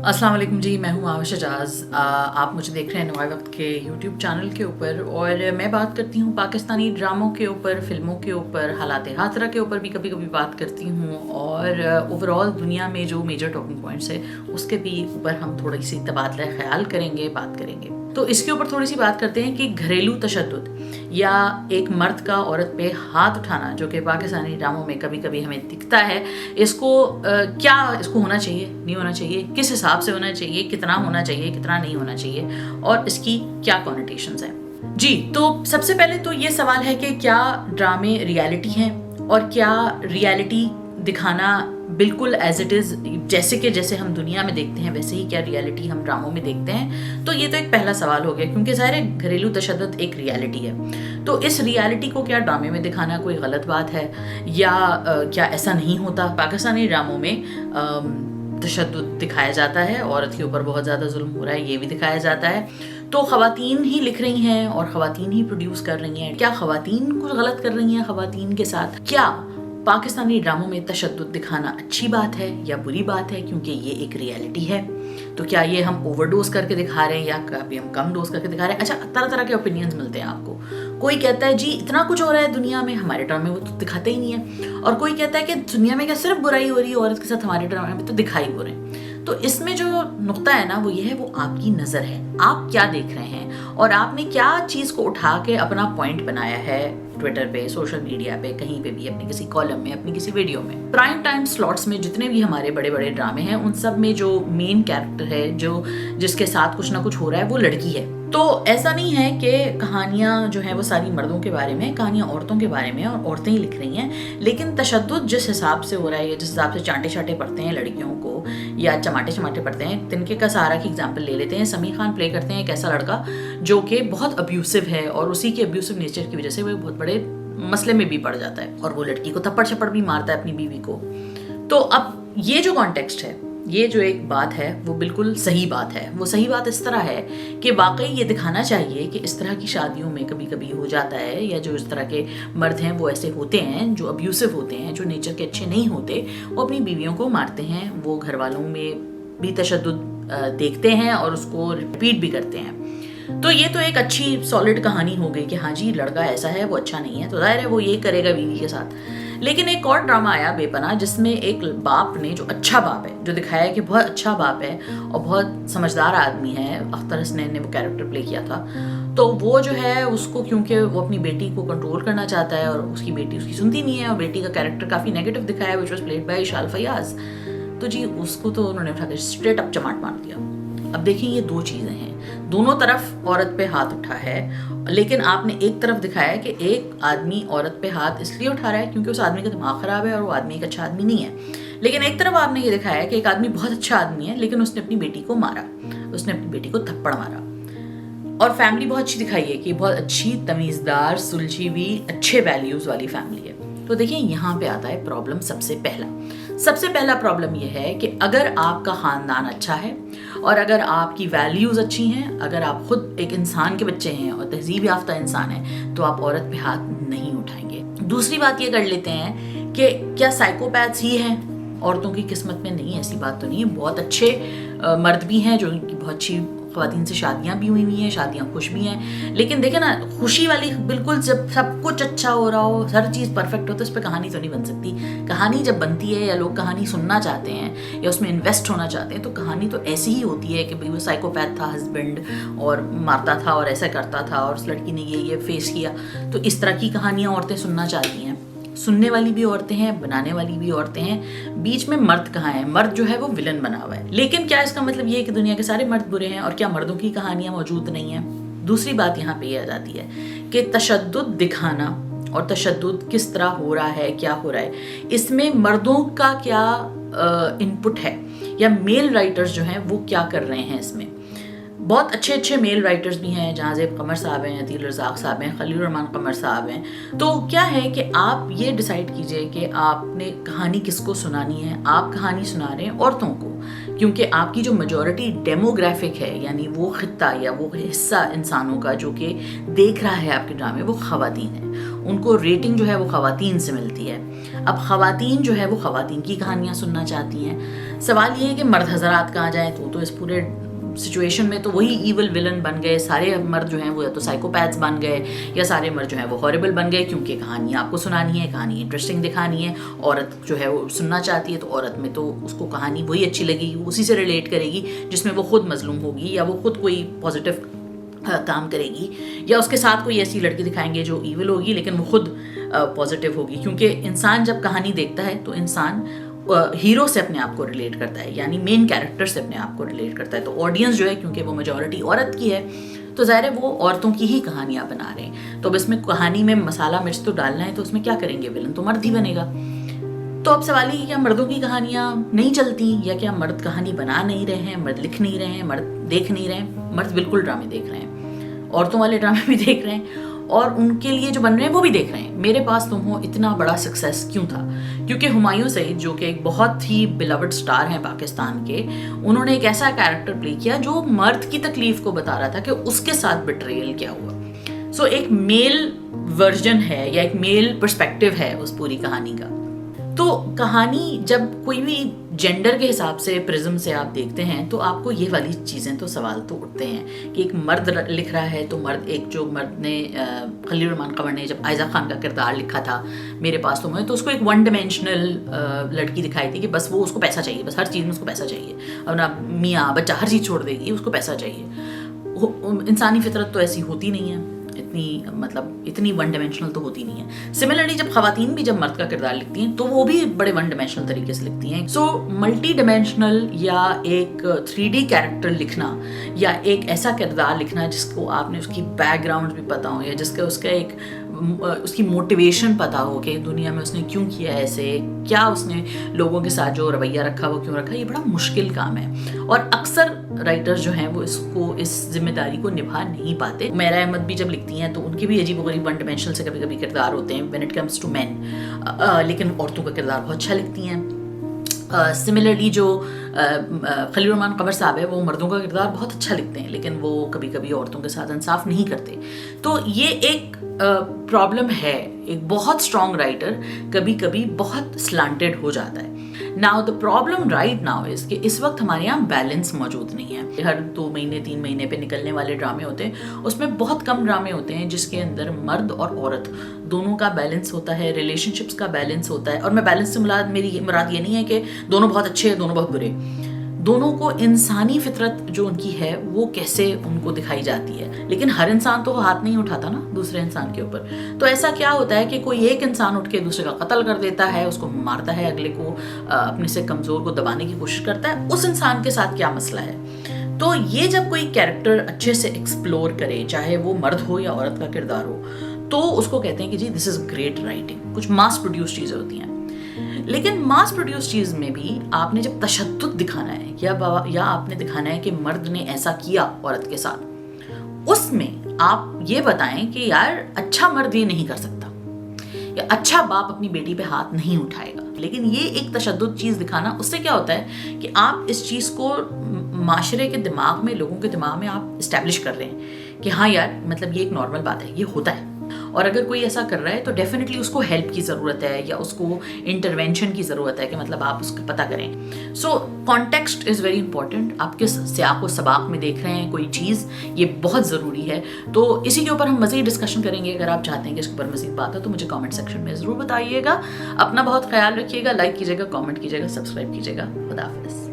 अस्सलाम वालेकुम जी, मैं हूँ आविश एजाज। आप मुझे देख रहे हैं नवाए वक्त के यूट्यूब चैनल के ऊपर, और मैं बात करती हूँ पाकिस्तानी ड्रामों के ऊपर, फिल्मों के ऊपर, हालात हाजरा के ऊपर भी कभी कभी बात करती हूँ, और ओवरऑल दुनिया में जो मेजर टॉकिंग पॉइंट्स है उसके भी ऊपर हम थोड़ी सी तबादला ख्याल करेंगे, बात करेंगे। तो इसके ऊपर थोड़ी सी बात करते हैं कि घरेलू तशद्दुद या एक मर्द का औरत पे हाथ उठाना, जो कि पाकिस्तानी ड्रामों में कभी कभी हमें दिखता है, इसको क्या इसको होना चाहिए, नहीं होना चाहिए, किस हिसाब से होना चाहिए, कितना होना चाहिए, कितना नहीं होना चाहिए, और इसकी क्या कॉनोटेशंस हैं। जी, तो सबसे पहले तो ये सवाल है कि क्या ड्रामे रियलिटी हैं, और क्या रियलिटी दिखाना बिल्कुल एज इट इज़ जैसे हम दुनिया में देखते हैं वैसे ही क्या रियलिटी हम ड्रामों में देखते हैं। तो ये तो एक पहला सवाल हो गया, क्योंकि ज़ाहिर है घरेलू तशद्दुद एक रियलिटी है, तो इस रियलिटी को क्या ड्रामे में दिखाना कोई गलत बात है, या क्या ऐसा नहीं होता। पाकिस्तानी ड्रामों में तशद्दुद दिखाया जाता है, औरत के ऊपर बहुत ज़्यादा जुल्म हो रहा है ये भी दिखाया जाता है। तो ख़वातीन ही लिख रही हैं और ख़वातीन ही प्रोड्यूस कर रही हैं, क्या ख़वातीन कुछ गलत कर रही हैं ख़वातीन के साथ? क्या पाकिस्तानी ड्रामों में तशद्दुद दिखाना अच्छी बात है या बुरी बात है, क्योंकि ये एक रियलिटी है? तो क्या ये हम ओवरडोज करके दिखा रहे हैं या कभी हम कम डोज करके दिखा रहे हैं? अच्छा, तरह तरह के ओपिनियंस मिलते हैं आपको। कोई कहता है जी इतना कुछ हो रहा है दुनिया में, हमारे ड्रामे में वो तो दिखाते ही नहीं है, और कोई कहता है कि दुनिया में क्या सिर्फ बुराई हो रही है औरत के साथ, हमारे ड्रामे में तो दिखाई हो रहे हैं। तो इसमें जो नुक्ता है ना वो ये है, वो आपकी नज़र है, आप क्या देख रहे हैं, और आपने क्या चीज़ को उठा के अपना पॉइंट बनाया है ट्विटर पे, सोशल मीडिया पे, कहीं पे भी, अपने किसी कॉलम में, अपनी किसी वीडियो में। प्राइम टाइम स्लॉट्स में जितने भी हमारे बड़े बड़े ड्रामे हैं उन सब में जो मेन कैरेक्टर है, जो जिसके साथ कुछ ना कुछ हो रहा है, वो लड़की है। तो ऐसा नहीं है कि कहानियाँ जो हैं वो सारी मर्दों के बारे में, कहानियाँ औरतों के बारे में और औरतें ही लिख रही हैं, लेकिन तशद्दुद जिस हिसाब से हो रहा है, जिस हिसाब से चांटे चांटे पड़ते हैं लड़कियों को या चमाटे पड़ते हैं, तिनके का सहारा की एग्जाम्पल ले लेते हैं। समीर खान प्ले करते हैं एक ऐसा लड़का जो कि बहुत अब्यूसिव है, और उसी के अब्यूसिव नेचर की वजह से वो बहुत बड़े मसले में भी पड़ जाता है, और वो लड़की को थप्पड़ छप्पड़ भी मारता है अपनी बीवी को। तो अब ये जो कॉन्टेक्स्ट है, ये जो एक बात है, वो बिल्कुल सही बात है। वो सही बात इस तरह है कि वाकई ये दिखाना चाहिए कि इस तरह की शादियों में कभी कभी हो जाता है, या जो इस तरह के मर्द हैं वो ऐसे होते हैं, जो अब्यूसिव होते हैं, जो नेचर के अच्छे नहीं होते, वो अपनी बीवियों को मारते हैं, वो घर वालों में भी तशद्दुद देखते हैं और उसको रिपीट भी करते हैं। तो ये तो एक अच्छी सॉलिड कहानी हो गई कि हाँ जी लड़का ऐसा है, वो अच्छा नहीं है, तो जाहिर है वो ये करेगा बीवी के साथ। लेकिन एक और ड्रामा आया बेपनाह, जिसमें एक बाप ने, जो अच्छा बाप है, जो दिखाया है कि बहुत अच्छा बाप है और बहुत समझदार आदमी है, अख्तर हसनैन ने वो कैरेक्टर प्ले किया था, तो वो जो है उसको, क्योंकि वो अपनी बेटी को कंट्रोल करना चाहता है और उसकी बेटी उसकी सुनती नहीं है, और बेटी का कैरेक्टर काफ़ी नेगेटिव दिखाया है, which was played by Ishal Fayyaz. तो जी उसको तो उन्होंने उठा के स्ट्रेट अप चमाट मार दिया। अब देखिए ये दो चीज़ें हैं, दोनों तरफ औरत पे हाथ उठा है, लेकिन आपने एक तरफ दिखाया है कि एक आदमी औरत पे हाथ इसलिए उठा रहा है क्योंकि उस आदमी का दिमाग ख़राब है और वो आदमी एक अच्छा आदमी नहीं है। लेकिन एक तरफ आपने ये दिखाया है कि एक आदमी बहुत अच्छा आदमी है, लेकिन उसने अपनी बेटी को मारा, उसने अपनी बेटी को थप्पड़ मारा। और फैमिली बहुत अच्छी दिखाई है कि बहुत अच्छी, तमीज़दार, सुलझी हुई, अच्छे वैल्यूज़ वाली फैमिली है। तो देखिए यहाँ पे आता है प्रॉब्लम। सबसे पहला प्रॉब्लम यह है कि अगर आपका ख़ानदान अच्छा है और अगर आपकी वैल्यूज़ अच्छी हैं, अगर आप खुद एक इंसान के बच्चे हैं और तहजीब याफ्ता इंसान हैं, तो आप औरत पे हाथ नहीं उठाएंगे। दूसरी बात ये कर लेते हैं कि क्या साइकोपैथ्स ही हैं औरतों की किस्मत में? नहीं, ऐसी बात तो नहीं है। बहुत अच्छे मर्द भी हैं जो उनकी बहुत अच्छी ख़वातीन से शादियाँ भी हुई हैं, शादियाँ खुश भी हैं, लेकिन देखें ना, खुशी वाली बिल्कुल जब सब कुछ अच्छा हो रहा हो, हर चीज़ परफेक्ट हो, तो इस पर कहानी तो नहीं बन सकती। कहानी जब बनती है या लोग कहानी सुनना चाहते हैं या उसमें इन्वेस्ट होना चाहते हैं, तो कहानी तो ऐसी ही होती है कि भाई वो साइकोपैथ था हस्बैंड और मारता था और ऐसा करता था और उस लड़की ने ये फेस किया। तो इस तरह की कहानियाँ औरतें सुनना चाहती हैं। सुनने वाली भी औरतें हैं, बनाने वाली भी औरतें हैं, बीच में मर्द कहाँ है? मर्द जो है वो विलन बना हुआ है। लेकिन क्या इसका मतलब ये है कि दुनिया के सारे मर्द बुरे हैं, और क्या मर्दों की कहानियां मौजूद नहीं हैं? दूसरी बात यहाँ पे ये आ जाती है कि तशद्दुद दिखाना और तशद्दुद किस तरह हो रहा है, क्या हो रहा है, इसमें मर्दों का क्या इनपुट है, या मेल राइटर्स जो हैं वो क्या कर रहे हैं इसमें? बहुत अच्छे मेल राइटर्स भी हैं, जहाज़ेब कमर साहब हैं, अदील रज़ाक साहब हैं, खलील रहमान कमर साहब हैं। तो क्या है कि आप ये डिसाइड कीजिए कि आपने कहानी किसको सुनानी है। आप कहानी सुना रहे हैं औरतों को, क्योंकि आपकी जो मेजॉरिटी डेमोग्राफिक है, यानी वो खित्ता या वो हिस्सा इंसानों का जो कि देख रहा है आपके ड्रामे, वो ख़वातीन है। उनको रेटिंग जो है वो ख़वातीन से मिलती है। اب خواتین جو ہے وہ خواتین کی کہانیاں سننا چاہتی ہیں. سوال یہ ہے کہ مرد حضرات کہاں جائیں. تو اس پورے سچویشن میں تو وہی ایول ولن بن گئے. سارے مرد جو ہیں وہ یا تو سائیکوپیتھس بن گئے یا سارے مرد جو ہیں وہ ہاربل بن گئے, کیونکہ کہانی آپ کو سنانی ہے, کہانی انٹرسٹنگ دکھانی ہے. عورت جو ہے وہ سننا چاہتی ہے, تو عورت میں تو اس کو کہانی وہی اچھی لگے گی, اسی سے ریلیٹ کرے گی جس میں وہ خود مظلوم ہوگی یا وہ خود کوئی پازیٹیو کام کرے گی, یا اس کے ساتھ کوئی ایسی لڑکی دکھائیں گے جو ایول ہوگی لیکن وہ خود پازیٹیو ہوگی. کیونکہ انسان جب کہانی دیکھتا ہے تو انسان ہیرو سے اپنے آپ کو ریلیٹ کرتا ہے, یعنی مین کیریکٹر سے اپنے آپ کو ریلیٹ کرتا ہے. تو آڈینس جو ہے کیونکہ وہ میجورٹی عورت کی ہے تو ظاہر ہے وہ عورتوں کی ہی کہانیاں بنا رہے ہیں. تو اب اس میں کہانی میں مسالہ مرچ تو ڈالنا ہے, تو اس میں کیا کریں گے, ولن تو مرد ہی بنے گا. تو اب سوال یہ کہ کیا مردوں کی کہانیاں نہیں چلتی, یا کیا مرد کہانی بنا نہیں رہے ہیں, مرد لکھ نہیں رہے ہیں, مرد دیکھ نہیں رہے ہیں. مرد بالکل ڈرامے دیکھ رہے ہیں, عورتوں والے ڈرامے بھی دیکھ رہے ہیں, اور ان کے لیے جو بن رہے ہیں وہ بھی دیکھ رہے ہیں. میرے پاس تم ہو اتنا بڑا سکسیس کیوں تھا؟ کیونکہ ہمایوں سعید جو کہ ایک بہت ہی بیلوڈ سٹار ہیں پاکستان کے, انہوں نے ایک ایسا کیریکٹر پلے کیا جو مرد کی تکلیف کو بتا رہا تھا کہ اس کے ساتھ بٹریل کیا ہوا. سو ایک میل ورژن ہے یا ایک میل پرسپیکٹیو ہے اس پوری کہانی کا. تو کہانی جب کوئی بھی جینڈر کے حساب سے پرزم سے آپ دیکھتے ہیں تو آپ کو یہ والی چیزیں تو سوال تو اٹھتے ہیں کہ ایک مرد لکھ رہا ہے, تو مرد ایک جو مرد نے خلیل الرحمن قمر نے جب عائزہ خان کا کردار لکھا تھا میرے پاس تم ہے, تو اس کو ایک ون ڈائمینشنل لڑکی دکھائی تھی کہ بس وہ اس کو پیسہ چاہیے, بس ہر چیز میں اس کو پیسہ چاہیے, اپنا میاں بچہ ہر چیز چھوڑ دے گی, اس کو پیسہ چاہیے. انسانی فطرت تو ایسی ہوتی نہیں ہے, اتنی ون ڈائمینشنل تو ہوتی نہیں ہے. سملرلی جب خواتین بھی جب مرد کا کردار لکھتی ہیں تو وہ بھی بڑے ون ڈائمینشنل طریقے سے لکھتی ہیں. سو ملٹی ڈائمینشنل یا ایک 3D کیریکٹر لکھنا, یا ایک ایسا کردار لکھنا جس کو آپ نے اس کی بیک گراؤنڈ بھی پتا ہو, یا اس کی موٹیویشن پتا ہو کہ دنیا میں اس نے کیوں کیا ایسے, کیا اس نے لوگوں کے ساتھ جو رویہ رکھا وہ کیوں رکھا, یہ بڑا مشکل کام ہے. اور اکثر رائٹرز جو ہیں وہ اس ذمہ داری کو نبھا نہیں پاتے. میرا احمد بھی جب لکھتی ہیں تو ان کے بھی عجیب و غریب ون ڈائمینشنل سے کبھی کبھی کردار ہوتے ہیں when it comes to men, لیکن عورتوں کا کردار بہت اچھا لکھتی ہیں. سملرلی جو خلیل الرحمن قمر صاحب ہے وہ مردوں کا کردار بہت اچھا لکھتے ہیں, لیکن وہ کبھی کبھی عورتوں کے ساتھ انصاف نہیں کرتے. تو یہ ایک پرابلم ہے. ایک بہت اسٹرانگ رائٹر کبھی کبھی بہت سلانٹیڈ ہو جاتا ہے. Now the problem right now is کہ اس وقت ہمارے یہاں بیلنس موجود نہیں ہے. ہر 2 مہینے 3 مہینے پہ نکلنے والے ڈرامے ہوتے ہیں, اس میں بہت کم ڈرامے ہوتے ہیں جس کے اندر مرد اور عورت دونوں کا بیلنس ہوتا ہے, ریلیشن شپس کا بیلنس ہوتا ہے. اور میں بیلنس سے میری مراد یہ نہیں ہے کہ دونوں بہت اچھے ہیں دونوں بہت برے. دونوں کو انسانی فطرت جو ان کی ہے وہ کیسے ان کو دکھائی جاتی ہے. لیکن ہر انسان تو ہاتھ نہیں اٹھاتا نا دوسرے انسان کے اوپر. تو ایسا کیا ہوتا ہے کہ کوئی ایک انسان اٹھ کے دوسرے کا قتل کر دیتا ہے, اس کو مارتا ہے, اگلے کو اپنے سے کمزور کو دبانے کی کوشش کرتا ہے. اس انسان کے ساتھ کیا مسئلہ ہے؟ تو یہ جب کوئی کیریکٹر اچھے سے ایکسپلور کرے, چاہے وہ مرد ہو یا عورت کا کردار ہو, تو اس کو کہتے ہیں کہ جی دس از گریٹ رائٹنگ. کچھ ماس پروڈیوس چیزیں ہوتی ہیں, لیکن ماس پروڈیوس چیز میں بھی آپ نے جب تشدد دکھانا ہے یا آپ نے دکھانا ہے کہ مرد نے ایسا کیا عورت کے ساتھ, اس میں آپ یہ بتائیں کہ یار اچھا مرد یہ نہیں کر سکتا, یا اچھا باپ اپنی بیٹی پہ ہاتھ نہیں اٹھائے گا. لیکن یہ ایک تشدد چیز دکھانا, اس سے کیا ہوتا ہے کہ آپ اس چیز کو معاشرے کے دماغ میں, لوگوں کے دماغ میں آپ اسٹیبلش کر رہے ہیں کہ ہاں یار مطلب یہ ایک نارمل بات ہے, یہ ہوتا ہے. اور اگر کوئی ایسا کر رہا ہے تو ڈیفینیٹلی اس کو ہیلپ کی ضرورت ہے, یا اس کو انٹرونشن کی ضرورت ہے کہ مطلب آپ اس کا پتہ کریں. سو کانٹیکسٹ از ویری امپورٹنٹ. آپ کس سیاق و سباق میں دیکھ رہے ہیں کوئی چیز, یہ بہت ضروری ہے. تو اسی کے اوپر ہم مزید ڈسکشن کریں گے. اگر آپ چاہتے ہیں کہ اس کے اوپر مزید بات ہو تو مجھے کامنٹ سیکشن میں ضرور بتائیے گا. اپنا بہت خیال رکھیے گا, لائک کیجیے گا, کامنٹ کیجیے گا, سبسکرائب کیجیے گا. خدا حافظ.